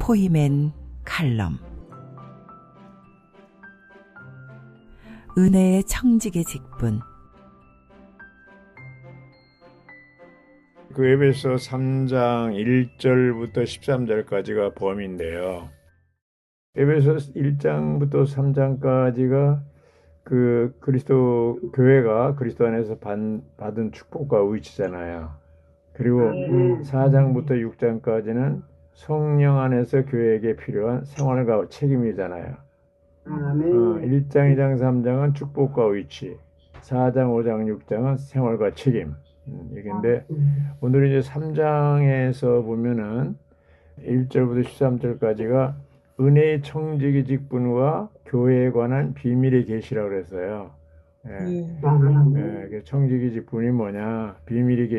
포이맨 칼럼. 은혜의 청지기 직분. 그 에베소 3장 1절부터 13절까지가 범위인데요. 에베소 1장부터 3장까지가 그 그리스도 교회가 그리스도 안에서 받은 축복과 위치잖아요. 그리고 4장부터 6장까지는 성령 안에서 교회에게 필요한 생활과 책임이잖아요. 1장, 2장, 3장은 축복과 위치, 4장, 5장, 6장은 생활과 책임. 이건데 오늘 이제 3장에서 보면은 1절부터 13절까지가 은혜의 청지기 직분과 교회에 관한 비밀의 계시라고 그랬어요. 그 청지기 직분이 뭐냐, 비밀의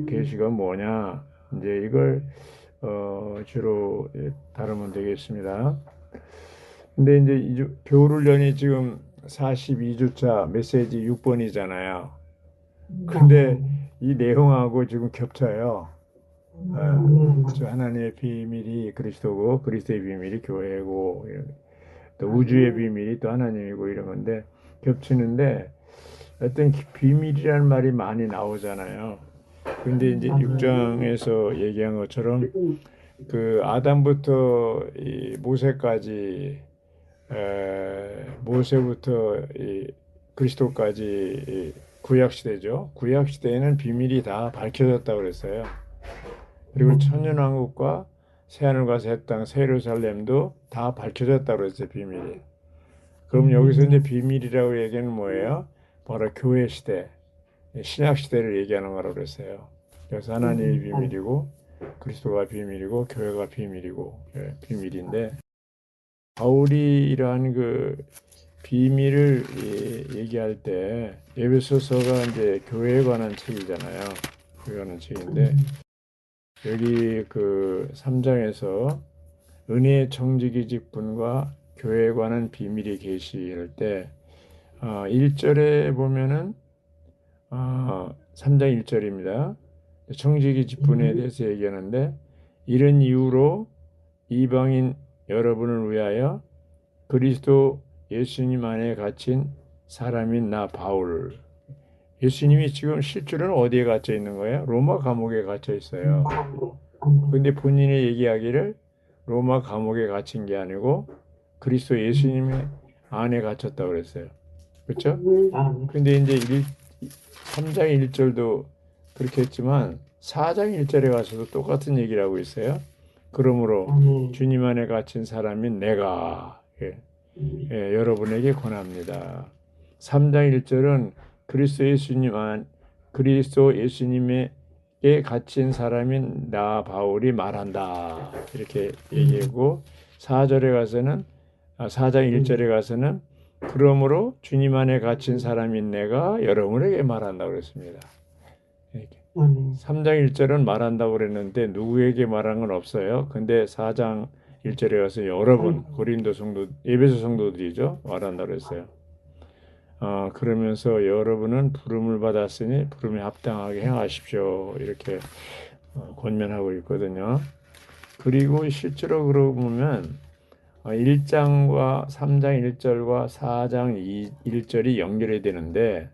계시가 뭐냐, 이제 이걸 주로 다루면 되겠습니다. 근데 이제 겨울훈련이 지금 42주차 메시지 6번이잖아요. 근데 이 내용하고 지금 겹쳐요. 하나님의 비밀이 그리스도고 그리스도의 비밀이 교회고 또 우주의 비밀이 또 하나님이고 이런 건데 겹치는데 어떤 비밀이라는 말이 많이 나오잖아요. 근데 이제 6장에서 얘기한 것처럼 그 아담부터 이 모세까지 모세부터 이 그리스도까지 이 구약 시대죠. 구약 시대에는 비밀이 다 밝혀졌다고 그랬어요. 그리고 천년왕국과 새하늘과 새 땅, 새 예루살렘도 다 밝혀졌다고 그랬어요. 비밀이. 그럼 여기서 이제 비밀이라고 얘기하는 뭐예요? 바로 교회 시대, 신약 시대를 얘기하는 거라고 그랬어요. 그래서 하나님이 비밀이고 그리스도가 비밀이고 교회가 비밀이고 비밀인데 바울이 이러한 그 비밀을 얘기할 때 에베소서가 이제 교회에 관한 책이잖아요. 교회에 관한 책인데 여기 그 3장에서 은혜의 청지기 직분과 교회에 관한 비밀이 계시할 때 1절에 보면은 3장 1절입니다. 청지기 직분에 대해서 얘기하는데 이런 이유로 이방인 여러분을 위하여 그리스도 예수님 안에 갇힌 사람인 나 바울. 예수님이 지금 실제로는 어디에 갇혀 있는 거예요? 로마 감옥에 갇혀 있어요. 근데 본인의 얘기하기를 로마 감옥에 갇힌 게 아니고 그리스도 예수님의 안에 갇혔다고 그랬어요. 그렇죠? 근데 이제 3장 1절도 그렇게 했지만 4장 1절에 가서도 똑같은 얘기를 하고 있어요. 그러므로 주님 안에 갇힌 사람인 내가 여러분에게 권합니다. 3장 1절은 그리스도 예수님에게 갇힌 사람인 나 바울이 말한다. 이렇게 얘기하고 4장 1절에 가서는 그러므로 주님 안에 갇힌 사람인 내가 여러분에게 말한다고 그랬습니다. 3장 1절은 말한다고 그랬는데 누구에게 말한 건 없어요. 근데 4장 1절에 가서 여러분 고린도 성도, 에베소 성도들이죠. 말한다고 그랬어요. 그러면서 여러분은 부름을 받았으니 부름에 합당하게 행하십시오. 이렇게 권면하고 있거든요. 그리고 실제로 그러고 보면 1장과 3장 1절과 4장 1절이 연결이 되는데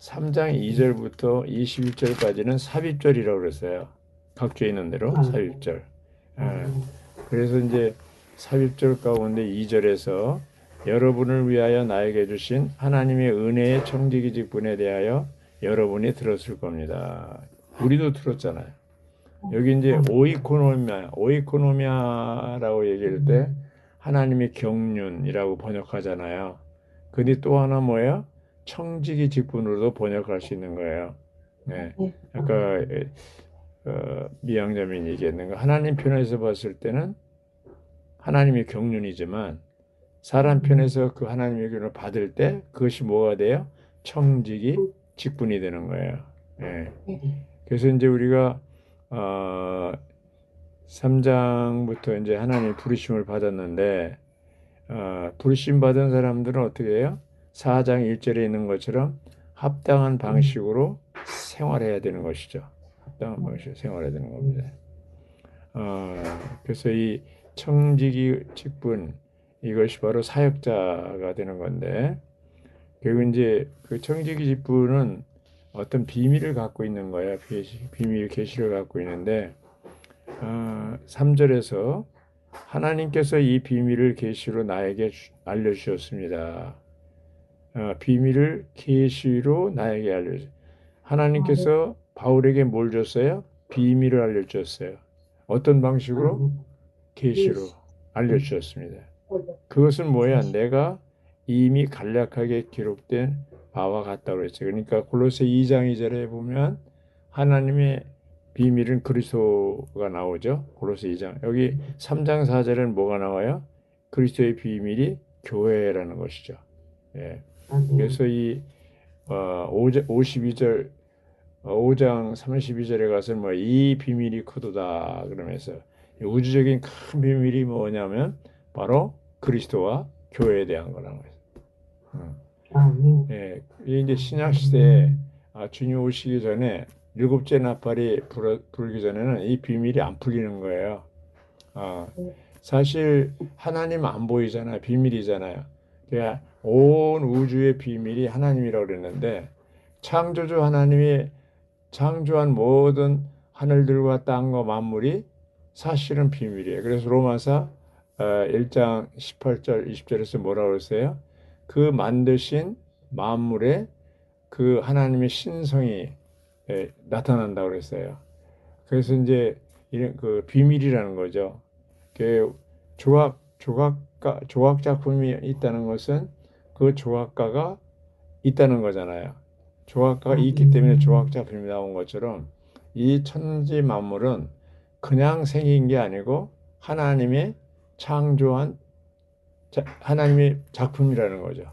3장 2절부터 21절까지는 삽입절이라고 그랬어요. 각주에 있는 대로 삽입절. 그래서 이제 삽입절 가운데 2절에서 여러분을 위하여 나에게 주신 하나님의 은혜의 청지기 직분에 대하여 여러분이 들었을 겁니다. 우리도 들었잖아요. 여기 이제 오이코노미아라고 얘기할 때 하나님의 경륜이라고 번역하잖아요. 근데 또 하나 뭐예요? 청지기 직분으로도 번역할 수 있는 거예요. 네. 아까 미양자민 얘기했는 거 하나님 편에서 봤을 때는 하나님의 경륜이지만 사람 편에서 그 하나님의 경륜을 받을 때 그것이 뭐가 돼요? 청지기 직분이 되는 거예요. 네. 그래서 이제 우리가 3장부터 이제 하나님의 부르심을 받았는데 부르심 받은 사람들은 어떻게 해요? 4장 1절에 있는 것처럼 합당한 방식으로 생활해야 되는 것이죠. 합당한 방식으로 생활해야 되는 겁니다. 그래서 이 청지기 직분, 이것이 바로 사역자가 되는 건데, 그리고 이제 그 청지기 직분은 어떤 비밀을 갖고 있는 거야. 비밀 계시를 갖고 있는데, 3절에서 하나님께서 이 비밀을 계시로 나에게 알려주셨습니다. 비밀을 계시로 나에게 알려주셨습니다. 하나님께서 바울에게 뭘 줬어요? 비밀을 알려주셨어요. 어떤 방식으로? 계시로 알려주셨습니다. 그것은 뭐야? 내가 이미 간략하게 기록된 바와 같다고 그랬어요. 그러니까 골로새 2장 2절에 보면 하나님의 비밀은 그리스도가 나오죠. 골로새 2장. 여기 3장 4절에는 뭐가 나와요? 그리스도의 비밀이 교회라는 것이죠. 예. 그래서 이 52절 5장 32절에 가서 뭐 이 비밀이 크도다 그러면서 우주적인 큰 비밀이 뭐냐면 바로 그리스도와 교회에 대한 거라는 거예요. 예, 이제 신약 시대에 주님 오시기 전에 일곱째 나팔이 불기 전에는 이 비밀이 안 풀리는 거예요. 사실 하나님 안 보이잖아요. 비밀이잖아요. 그러니까 온 우주의 비밀이 하나님이라고 그랬는데 창조주 하나님이 창조한 모든 하늘들과 땅과 만물이 사실은 비밀이에요. 그래서 로마서 1장 18절 20절에서 뭐라고 그랬어요? 그 만드신 만물에 그 하나님의 신성이 나타난다고 그랬어요. 그래서 이제 이런 그 비밀이라는 거죠. 그 조각 작품이 있다는 것은 그 조각가가 있다는 거잖아요. 조각가가 있기 때문에 조각 작품이 나온 것처럼 이 천지 만물은 그냥 생긴 게 아니고 하나님의 창조한 하나님의 작품이라는 거죠.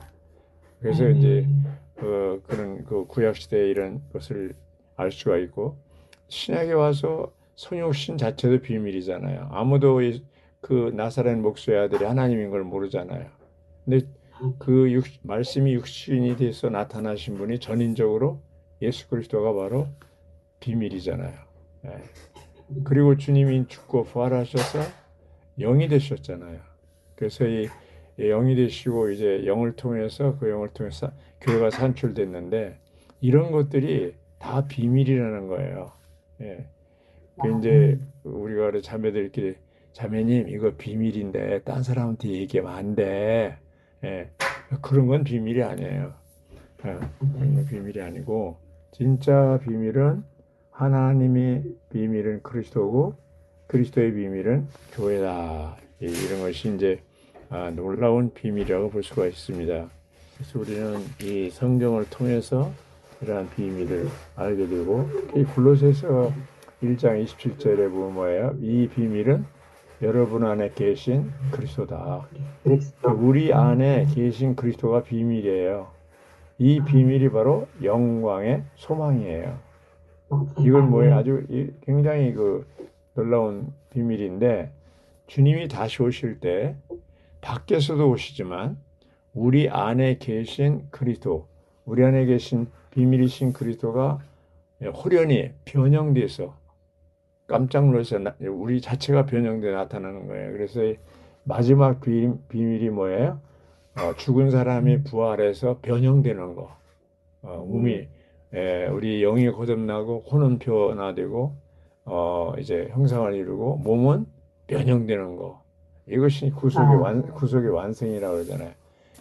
그래서 이제 그런 그 구약 시대에 이런 것을 알 수가 있고 신약에 와서 성육신 자체도 비밀이잖아요. 아무도 그 나사렛 목수의 아들이 하나님인 걸 모르잖아요. 근데 그 말씀이 육신이 돼서 나타나신 분이 전인적으로 예수 그리스도가 바로 비밀이잖아요. 예. 그리고 주님이 죽고 부활하셔서 영이 되셨잖아요. 그래서 이 영이 되시고 이제 영을 통해서 그 영을 통해서 교회가 산출됐는데 이런 것들이 다 비밀이라는 거예요. 예. 그 이제 우리가 자매들끼리 자매님 이거 비밀인데 딴 사람한테 얘기하면 안 돼. 예. 그런 건 비밀이 아니에요. 그런 건 비밀이 아니고 진짜 비밀은 하나님의 비밀은 그리스도고 그리스도의 비밀은 교회다. 이런 것이 이제 놀라운 비밀이라고 볼 수가 있습니다. 그래서 우리는 이 성경을 통해서 이러한 비밀을 알게 되고 이 골로새서 1장 27절에 보면 뭐예요? 이 비밀은 여러분 안에 계신 그리스도다. 우리 안에 계신 그리스도가 비밀이에요. 이 비밀이 바로 영광의 소망이에요. 이건 뭐예요? 아주 굉장히 그 놀라운 비밀인데 주님이 다시 오실 때 밖에서도 오시지만 우리 안에 계신 그리스도, 우리 안에 계신 비밀이신 그리스도가 호련히 변형돼서 깜짝 놀라서 우리 자체가 변형돼 나타나는 거예요. 그래서 마지막 비밀이 뭐예요? 죽은 사람이 부활해서 변형되는 거. 우리 영이 거듭나고 혼은 변화되고 이제 형상을 이루고 몸은 변형되는 거. 이것이 구속의 완성이라고 그러잖아요.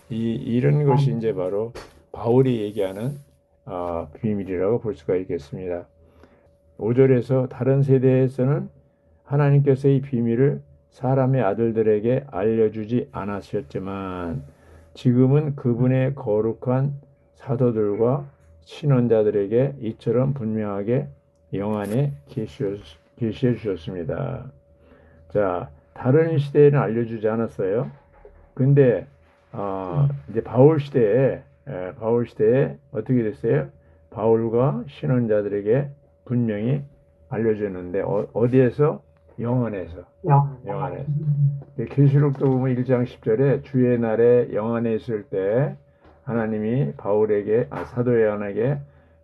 이런 것이 이제 바로 바울이 얘기하는 비밀이라고 볼 수가 있겠습니다. 5절에서 다른 세대에서는 하나님께서 이 비밀을 사람의 아들들에게 알려주지 않으셨지만 지금은 그분의 거룩한 사도들과 신원자들에게 이처럼 분명하게 영안에 계시해 주셨습니다. 자, 다른 시대에는 알려주지 않았어요. 근데 이제 바울 시대에 어떻게 됐어요? 바울과 신원자들에게 분명히 알려줬는데 어디에서? 영안에서. 계시록도 보면 1장 10절에 주의 날에 영안에 있을 때 하나님이 바울에게 사도 요한에게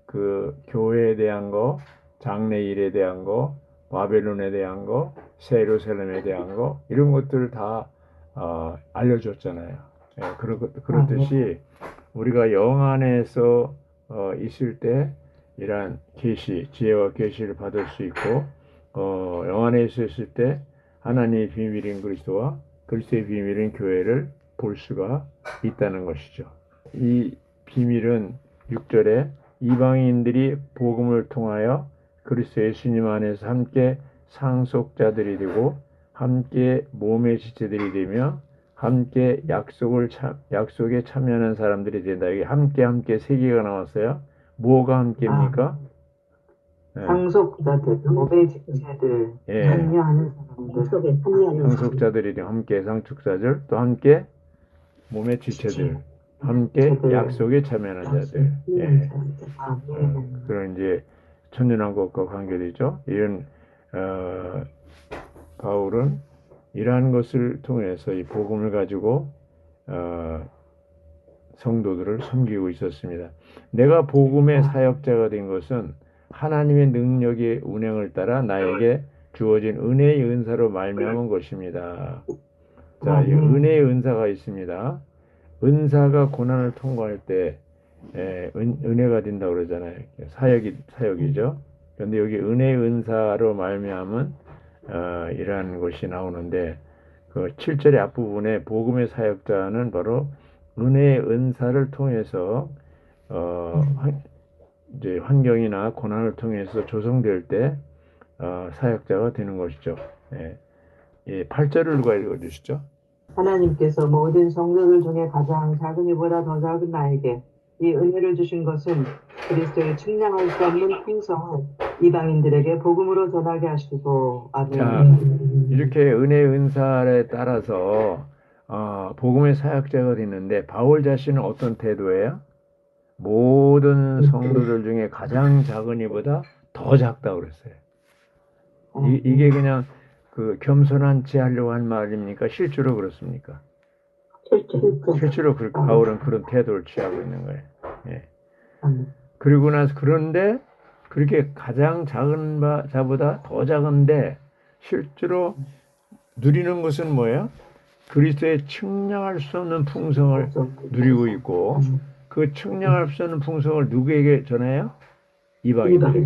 그 교회에 대한 거, 장래 일에 대한 거, 바벨론에 대한 거, 새 예루살렘에 대한 거 이런 것들을 다 알려줬잖아요. 예, 그렇듯이 우리가 영 안에서 있을 때 이러한 계시, 지혜와 계시를 받을 수 있고 영 안에 있을 때 하나님의 비밀인 그리스도와 그리스도의 비밀인 교회를 볼 수가 있다는 것이죠. 이 비밀은 6절에 이방인들이 복음을 통하여 그리스도 예수님 안에서 함께 상속자들이 되고 함께 몸의 지체들이 되며 함께 약속에 참여하는 사람들이 된다. 여기 함께 세 개가 나왔어요. 뭐가 함께입니까? 상속자들, 몸의 지체들, 예. 참여하는 사람들, 상속자들이 함께 상속자들, 또 함께 몸의 지체들, 함께 약속에 참여하는 자들. 예. 그런 이제 천년왕국과 관계되죠. 이런 바울은 이러한 것을 통해서 이 복음을 가지고 성도들을 섬기고 있었습니다. 내가 복음의 사역자가 된 것은 하나님의 능력의 운행을 따라 나에게 주어진 은혜의 은사로 말미암은 것입니다. 자, 이 은혜의 은사가 있습니다. 은사가 고난을 통과할 때 은혜가 된다고 그러잖아요. 사역이죠. 그런데 여기 은혜의 은사로 말미암은 이러한 것이 나오는데 그 7절의 앞부분에 복음의 사역자는 바로 은혜의 은사를 통해서 이제 환경이나 고난을 통해서 조성될 때 사역자가 되는 것이죠. 예. 8절을 누가 읽어주시죠? 하나님께서 모든 성도들 중에 가장 작은 이보다 더 작은 나에게 이 은혜를 주신 것은 그리스도의 측량할 수 없는 풍성을 이방인들에게 복음으로 전하게 하시고 아멘. 자, 이렇게 은혜의 은사에 따라서 복음의 사역자가 됐는데 바울 자신은 어떤 태도예요? 모든 성도들 중에 가장 작은 이보다 더 작다고 그랬어요. 이게 그냥 그 겸손한 체 하려고 한 말입니까? 실제로 그렇습니까? 실제로 바울은 그런 태도를 취하고 있는 거예요. 예. 그리고 나서 그런데 그렇게 가장 작은 자보다 더 작은데 실제로 누리는 것은 뭐예요? 그리스도의 측량할 수 없는 풍성을 누리고 있고 그 측량할 수 없는 풍성을 누구에게 전해요? 이방인들에게,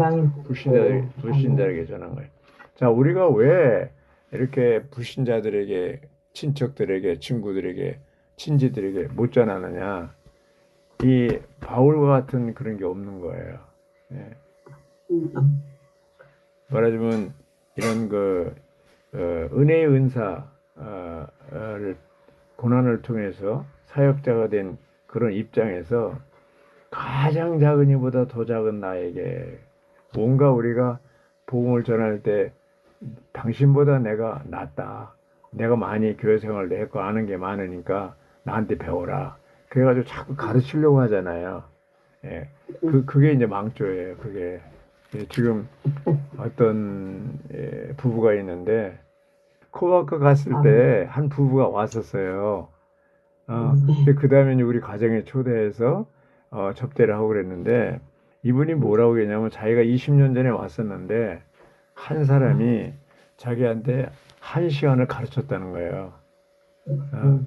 불신자에게 전한 거예요. 자, 우리가 왜 이렇게 불신자들에게, 친척들에게, 친구들에게, 친지들에게 못 전하느냐? 이 바울과 같은 그런 게 없는 거예요. 예. 말하자면 이런 은혜의 은사를 고난을 통해서 사역자가 된 그런 입장에서 가장 작은 이보다 더 작은 나에게 뭔가 우리가 복음을 전할 때 당신보다 내가 낫다. 내가 많이 교회 생활도 했고 아는 게 많으니까 나한테 배워라. 그래가지고 자꾸 가르치려고 하잖아요. 예. 그게 이제 망조예요. 그게. 지금 어떤 부부가 있는데 코바크 갔을 때 한 부부가 왔었어요. 그 다음에 우리 가정에 초대해서 접대를 하고 그랬는데 이분이 뭐라고 했냐면 자기가 20년 전에 왔었는데 한 사람이 자기한테 1시간을 가르쳤다는 거예요.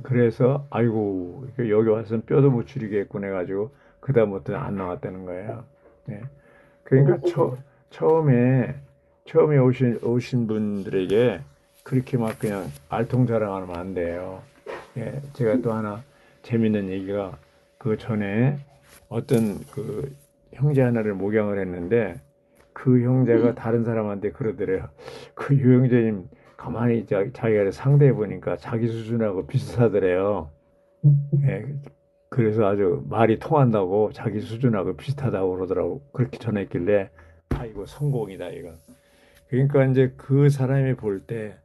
그래서 아이고 여기 와서는 뼈도 못 추리겠군 해가지고 그 다음부터는 안 나왔다는 거예요. 네. 그러니까 처음에 오신 분들에게 그렇게 막 그냥 알통자랑하면 안 돼요. 예, 제가 또 하나 재밌는 얘기가 그 전에 어떤 그 형제 하나를 목양을 했는데 그 형제가 다른 사람한테 그러더래요. 그 유형제님 가만히 자기가 상대해 보니까 자기 수준하고 비슷하더래요. 예, 그래서 아주 말이 통한다고 자기 수준하고 비슷하다고 그러더라고. 그렇게 전했길래 이거 성공이다 이거. 그러니까 이제 그 사람이 볼 때,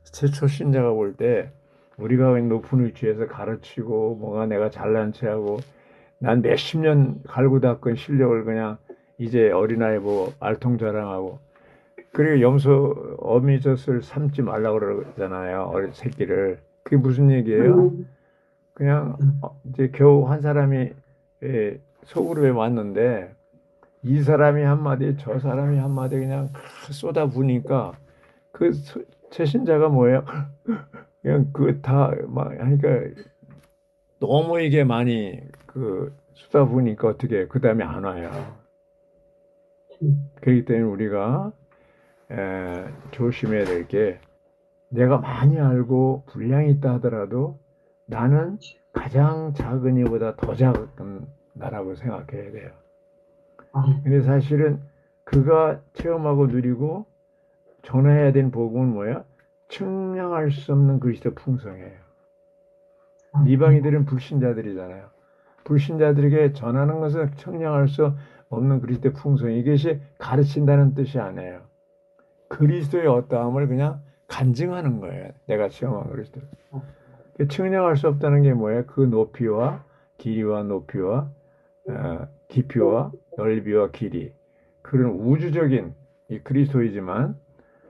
초신자가 볼 때 우리가 높은 위치에서 가르치고 뭐가 내가 잘난 체하고 난 몇십 년 갈고 닦은 실력을 그냥 이제 어린아이 보고 알통자랑하고 그리고 염소 어미젖을 삼지 말라고 그러잖아요. 어린 새끼를. 그게 무슨 얘기예요? 그냥 이제 겨우 한 사람이 소그룹에 왔는데 이 사람이 한마디 저 사람이 한마디 그냥 쏟아부으니까 그 최신자가 뭐예요? 그냥 그 다 막 하니까 너무 이게 많이 그 쓰다 보니까 어떻게 그 다음에 안 와요. 그렇기 때문에 우리가 조심해야 될 게 내가 많이 알고 분량이 있다 하더라도 나는 가장 작은 이보다 더 작은 나라고 생각해야 돼요. 아, 근데 사실은 그가 체험하고 누리고 전해야 되는 복음은 뭐야? 측량할 수 없는 그리스도 풍성이에요. 이방인들은 불신자들이잖아요. 불신자들에게 전하는 것은 측량할 수 없는 그리스도의 풍성. 이것이 가르친다는 뜻이 아니에요. 그리스도의 어떠함을 그냥 간증하는 거예요. 내가 체험한 그리스도. 측량할 수 없다는 게 뭐예요? 그 높이와 길이와 높이와 깊이와 넓이와 길이. 그런 우주적인 이 그리스도이지만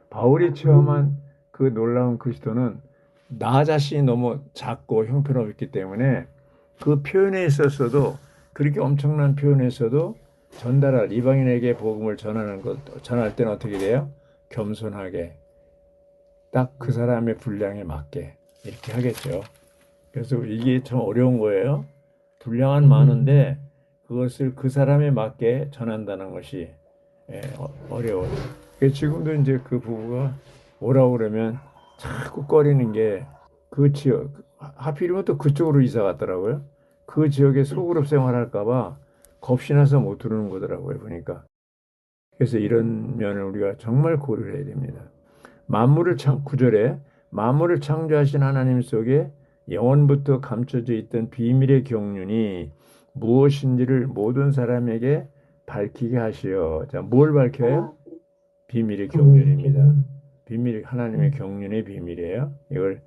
바울이 체험한 그 놀라운 그리스도는 나 자신이 너무 작고 형편없기 때문에 그 표현에 있었어도 그렇게 엄청난 표현에 있어도 전달할 이방인에게 복음을 전할 때는 어떻게 돼요? 겸손하게 딱 그 사람의 분량에 맞게 이렇게 하겠죠. 그래서 이게 참 어려운 거예요. 분량은 많은데 그것을 그 사람에 맞게 전한다는 것이 어려워요. 지금도 이제 그 부부가 오라고 그러면 자꾸 꺼리는 게 그 지역, 하필이면 또 그쪽으로 이사 갔더라고요. 그 지역에 소그룹 생활할까봐 겁이 나서 못 들어오는 거더라고요, 보니까. 그래서 이런 면을 우리가 정말 고려를 해야 됩니다. 구절에 만물을 창조하신 하나님 속에 영원부터 감춰져 있던 비밀의 경륜이 무엇인지를 모든 사람에게 밝히게 하시어. 자, 뭘 밝혀요? 비밀의 경륜입니다. 하나님의 경륜의 비밀이에요. 이걸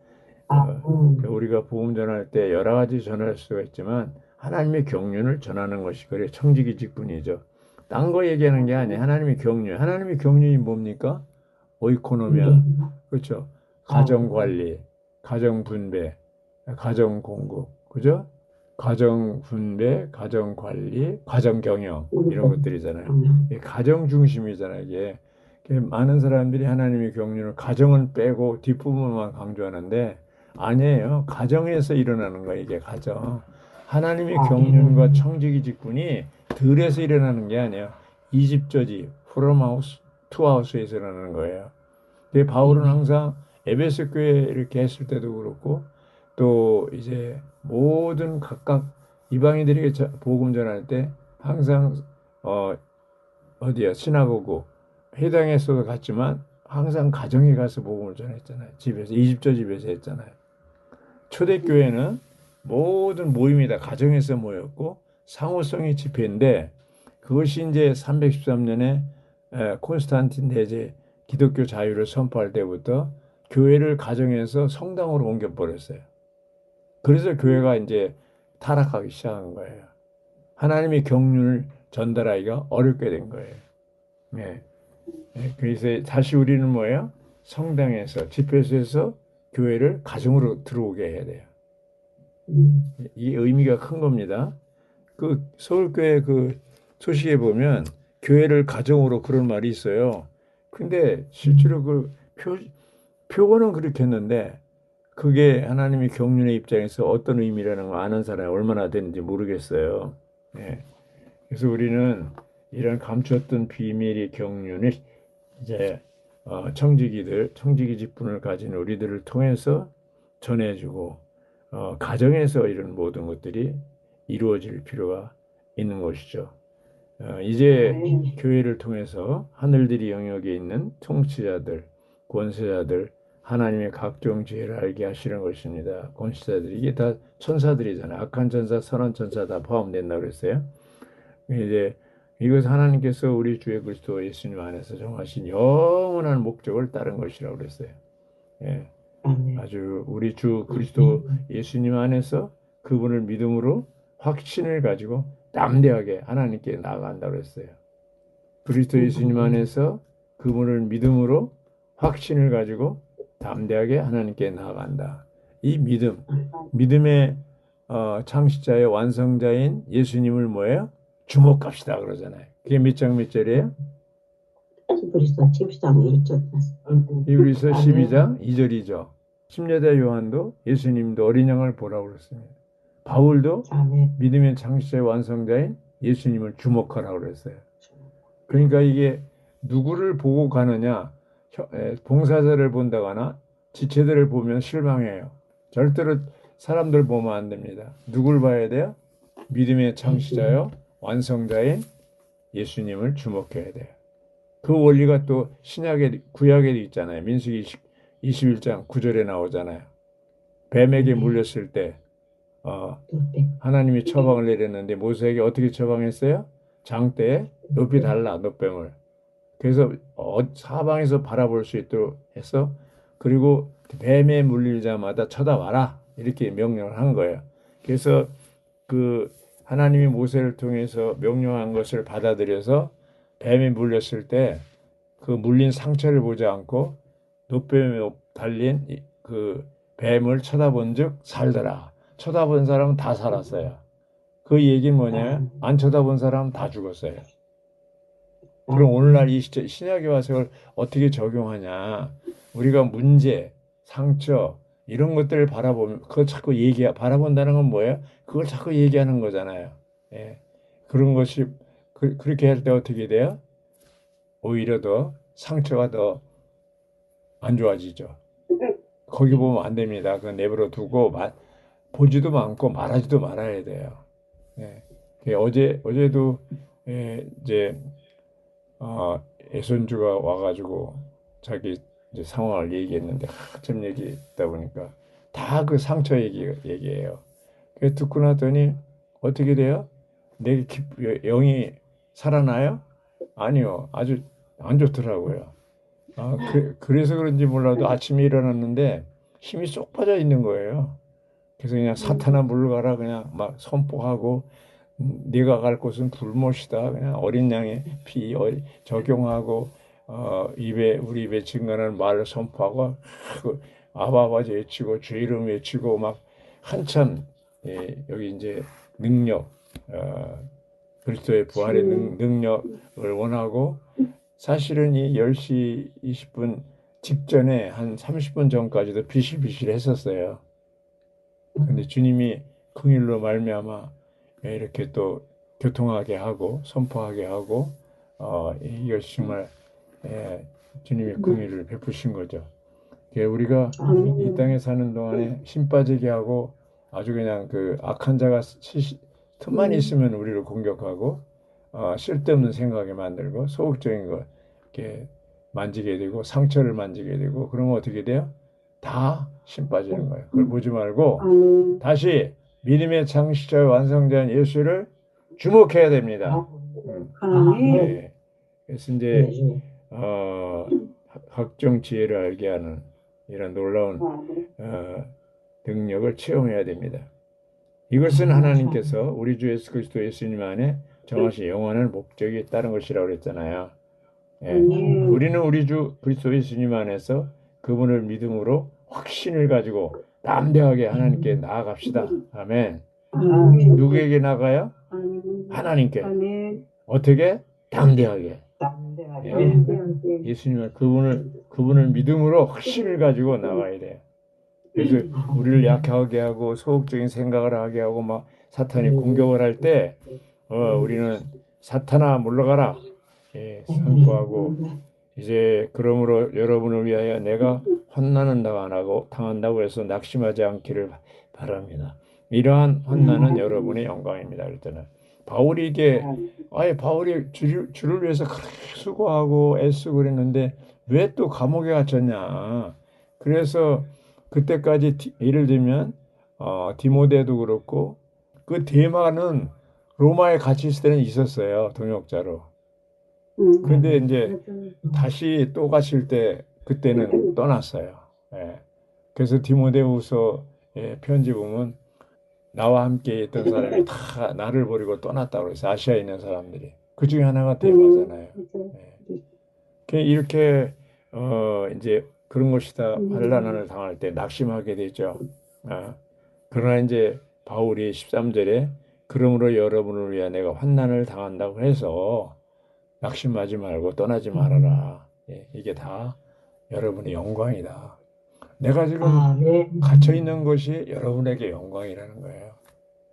우리가 복음 전할 때 여러 가지 전할 수가 있지만 하나님의 경륜을 전하는 것이 그래 청지기 직분이죠. 딴 거 얘기하는 게 아니에요. 하나님의 경륜. 하나님의 경륜이 뭡니까? 오이코노미아. 그렇죠. 가정 관리, 가정 분배, 가정 공급. 그죠? 가정 분배, 가정 관리, 가정 경영 이런 것들이잖아요. 이게 가정 중심이잖아요. 이게 많은 사람들이 하나님의 경륜을 가정은 빼고 뒷부분만 강조하는데 아니에요. 가정에서 일어나는 거예요. 이게 가정. 하나님의 경륜과 청지기 직분이 들에서 일어나는 게 아니에요. 이집저지, 프롬하우스, 투하우스에서 일어나는 거예요. 근데 바울은 항상 에베소 교회 이렇게 했을 때도 그렇고 또 이제 모든 각각 이방인들에게 복음 전할 때 항상 어디야 시나고그 회당에서도 갔지만 항상 가정에 가서 복음을 전했잖아요. 집에서 이집저 집에서 했잖아요. 초대교회는 모든 모임이 다 가정에서 모였고 상호성의 집회인데 그것이 이제 313년에 콘스탄틴 대제 기독교 자유를 선포할 때부터 교회를 가정에서 성당으로 옮겨버렸어요. 그래서 교회가 이제 타락하기 시작한 거예요. 하나님의 경륜을 전달하기가 어렵게 된 거예요. 네. 그래서 다시 우리는 뭐예요? 성당에서 집회소에서 교회를 가정으로 들어오게 해야 돼요. 이 의미가 큰 겁니다. 그 서울교회 그 소식에 보면 교회를 가정으로 그런 말이 있어요. 근데 실제로 그 표고는 그렇게 했는데 그게 하나님의 경륜의 입장에서 어떤 의미라는 거 아는 사람이 얼마나 되는지 모르겠어요. 네. 그래서 우리는 이런 감추었던 비밀의 경륜을 이제 청지기 직분을 가진 우리들을 통해서 전해주고 가정에서 이런 모든 것들이 이루어질 필요가 있는 것이죠. 이제 교회를 통해서 하늘들이 영역에 있는 통치자들, 권세자들, 하나님의 각종 지혜를 알게 하시는 것입니다. 권세자들이 이게 다 천사들이잖아요. 악한 천사, 선한 천사 다 포함된다고 그랬어요. 이제 이것은 하나님께서 우리 주의 그리스도 예수님 안에서 정하신 영원한 목적을 따른 것이라고 그랬어요. 예. 아주 우리 주 그리스도 예수님 안에서 그분을 믿음으로 확신을 가지고 담대하게 하나님께 나아간다고 그랬어요. 그리스도 예수님 안에서 그분을 믿음으로 확신을 가지고 담대하게 하나님께 나아간다. 이 믿음의 창시자의 완성자인 예수님을 뭐예요? 주목합시다 그러잖아요. 그게 몇 장 몇 절이에요? 히브리서 10장 1절이었어요. 히브리서 아멘. 12장 2절이죠. 침례자 요한도 예수님도 어린 양을 보라고 그랬습니다. 바울도 아멘. 믿음의 창시자의 완성자인 예수님을 주목하라고 그랬어요. 그러니까 이게 누구를 보고 가느냐, 봉사자를 본다거나 지체들을 보면 실망해요. 절대로 사람들 보면 안 됩니다. 누굴 봐야 돼요? 믿음의 창시자요 완성자인 예수님을 주목해야 돼요. 그 원리가 또 구약에도 있잖아요. 민수기 21장 9절에 나오잖아요. 뱀에게 물렸을 때 하나님이 처방을 내렸는데 모세에게 어떻게 처방했어요? 장대에 높이 달라 놋뱀을. 그래서 사방에서 바라볼 수 있도록 해서 그리고 뱀에 물리자마자 쳐다봐라 이렇게 명령을 한 거예요. 그래서 그 하나님이 모세를 통해서 명령한 것을 받아들여서 뱀에 물렸을 때 그 물린 상처를 보지 않고 놋뱀에 달린 그 뱀을 쳐다본즉 살더라. 쳐다본 사람은 다 살았어요. 그 얘기는 뭐냐? 안 쳐다본 사람은 다 죽었어요. 그럼 오늘날 이 신약에 와서 그걸 어떻게 적용하냐? 우리가 문제, 상처 이런 것들을 바라보면 그걸 자꾸 바라본다는 건 뭐예요? 그걸 자꾸 얘기하는 거잖아요. 예. 그런 것이 그렇게 할 때 어떻게 돼요? 오히려 더 상처가 더 안 좋아지죠. 거기 보면 안 됩니다. 그건 내버려 두고 보지도 않고 말하지도 말아야 돼요. 예. 어제도 이제 애손주가 와가지고 자기 이제 상황을 얘기했는데 한참 얘기했다 보니까 다 그 상처 얘기예요. 그래서 듣고 나더니 어떻게 돼요? 내 영이 살아나요? 아니요. 아주 안 좋더라고요. 그래서 그런지 몰라도 아침에 일어났는데 힘이 쏙 빠져 있는 거예요. 그래서 그냥 사탄아 물러가라 그냥 막 선포하고 네가 갈 곳은 불못이다. 그냥 어린 양의 피 적용하고 우리 입에 증거하는 말을 선포하고 아바아바 외치고 주 이름 외치고 막 한참 여기 이제 능력 그리스도의 부활의 능력을 원하고 사실은 이 10시 20분 직전에 한 30분 전까지도 비실비실 했었어요. 근데 주님이 긍휼로 말미암아 이렇게 또 교통하게 하고 선포하게 하고 이것이 정말 주님의 긍휼을 베푸신 거죠. 우리가 이 땅에 사는 동안에 힘 빠지게 하고 아주 그냥 그 악한 자가 틈만 있으면 우리를 공격하고 쓸데없는 생각에 만들고 소극적인 거 이렇게 만지게 되고 상처를 만지게 되고 그러면 어떻게 돼요? 다 힘 빠지는 거예요. 그걸 보지 말고 다시 믿음의 창시자 완성자인 예수를 주목해야 됩니다. 네. 그래서 이제 각종 지혜를 알게 하는 이런 놀라운 능력을 체험해야 됩니다. 이것은 하나님께서 우리 주 예수 그리스도 예수님 안에 정하신 영원한 목적이 있다는 것이라고 그랬잖아요. 우리는 우리 주 그리스도 예수님 안에서 그분을 믿음으로 확신을 가지고 담대하게 하나님께 나아갑시다. 아멘. 누구에게 나가요? 하나님께. 어떻게? 담대하게. 예수님을 그분을 믿음으로 확신을 가지고 나가야 돼요. 그래서 우리를 약하게 하고 소극적인 생각을 하게 하고 막 사탄이 공격을 할 때 우리는 사탄아 물러가라 선포하고 이제 그러므로 여러분을 위하여 내가 환난은 당한다고 해서 낙심하지 않기를 바랍니다. 이러한 환난은 여러분의 영광입니다. 그랬잖아요. 바울이 주를 위해서 그렇게 수고하고 애쓰고 그랬는데 왜 또 감옥에 갇혔냐. 그래서 그때까지 예를 들면 디모데도 그렇고 그 데마는 로마에 갇혀 있을 때는 있었어요. 동역자로. 근데 이제 다시 또 갇힐 때 그때는 떠났어요. 그래서 디모데후서 편지 보면 나와 함께 있던 사람이 다 나를 버리고 떠났다고 해서 아시아에 있는 사람들이 그 중에 하나가 데마잖아요. 이렇게 이제 그런 것이다 환난을 당할 때 낙심하게 되죠. 그러나 이제 바울이 13절에 그러므로 여러분을 위해 내가 환난을 당한다고 해서 낙심하지 말고 떠나지 말아라. 예, 이게 다 여러분의 영광이다. 내가 지금 아멘. 갇혀 있는 것이 여러분에게 영광이라는 거예요.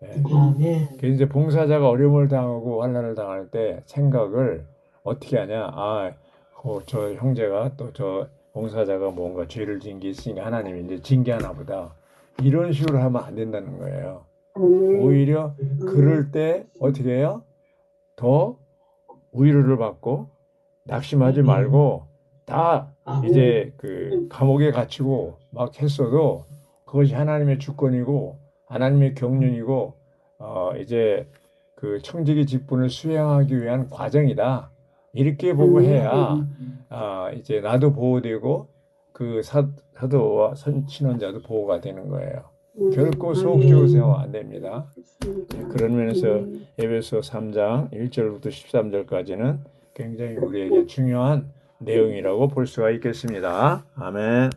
예. 아멘. 그래서 이제 봉사자가 어려움을 당하고 환난을 당할 때 생각을 어떻게 하냐? 저 형제가 또 저 봉사자가 뭔가 죄를 지은 게 있으니까 하나님이 이제 징계하나 보다. 이런 식으로 하면 안 된다는 거예요. 오히려 그럴 때 어떻게 해요? 더 위로를 받고 낙심하지 말고 다 이제 그 감옥에 갇히고 막 했어도 그것이 하나님의 주권이고 하나님의 경륜이고 이제 그 청지기 직분을 수행하기 위한 과정이다. 이렇게 보고 해야 이제 나도 보호되고 그 사도와 신원자도 보호가 되는 거예요. 결코 속죄고 생각 안 됩니다. 그런 면에서 에베소 3장 1절부터 13절까지는 굉장히 우리에게 중요한 내용이라고 볼 수가 있겠습니다. 아멘.